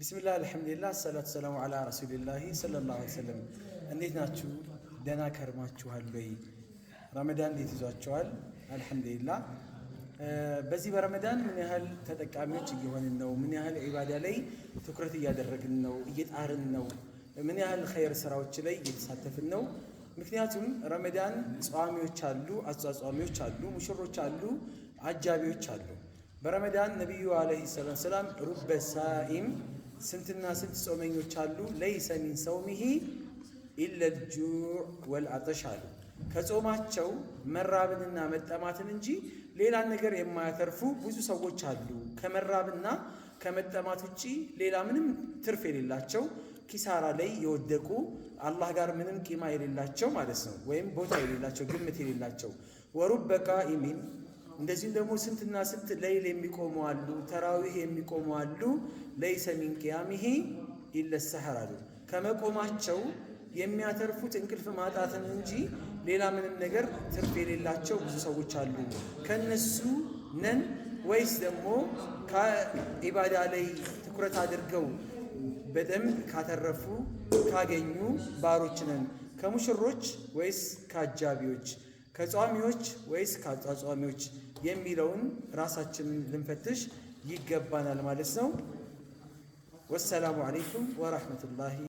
ቢስሚላህ አልሐምዱሊላህ ሰላቱ ሰላሙ አላ ረሱሊላህ ሰለላሁ ዐለይሂ ወሰለም። እንዴት ናችሁ? ደህና ከርማችኋል ወይ? ረመዳን እንዴት ይዟችኋል? አልሐምዱሊላህ። በዚህ በረመዳን ምን ያህል ተጠቃሚዎች እየሆንን ነው? ምን ያህል ዒባዳ ላይ ትኩረት እያደረግን ነው? እየጣርን ነው? ምን ያህል ኸይር ስራዎች ላይ እየተሳተፍን ነው? ምክንያቱም ረመዳን ጿሚዎች አሉ፣ አጿጿሚዎች አሉ፣ ሙሽሮች አሉ፣ አጃቢዎች አሉ። በረመዳን ነቢዩ ዓለይሂ ሰላም ሩበ ሳኢም ስንትና ስንት ጾመኞች አሉ፣ ለይሰ ሚን ሰውሚሂ ኢለል ጁዕ ወልዐጠሽ አሉ። ከጾማቸው መራብንና መጠማትን እንጂ ሌላን ነገር የማያተርፉ ብዙ ሰዎች አሉ። ከመራብና ከመጠማት ውጪ ሌላ ምንም ትርፍ የሌላቸው ኪሳራ ላይ የወደቁ አላህ ጋር ምንም ቂማ የሌላቸው ማለት ነው፣ ወይም ቦታ የሌላቸው ግምት የሌላቸው። ወሩበ ቃኢሚን እንደዚሁም ደግሞ ስንትና ስንት ለይል የሚቆሙ አሉ፣ ተራዊህ የሚቆሙ አሉ። ለይሰ ሚን ቂያሚሂ ኢለ ሰሐር አሉ። ከመቆማቸው የሚያተርፉት እንቅልፍ ማጣትን እንጂ ሌላ ምንም ነገር ትርፍ የሌላቸው ብዙ ሰዎች አሉ። ከነሱ ነን ወይስ ደግሞ ከዒባዳ ላይ ትኩረት አድርገው በደንብ ካተረፉ ካገኙ ባሮች ነን? ከሙሽሮች ወይስ ከአጃቢዎች? ከጿሚዎች ወይስ ከአጿጿሚዎች የሚለውን ራሳችንን ልንፈትሽ ይገባናል ማለት ነው። ወሰላሙ አለይኩም ወራህመቱላሂ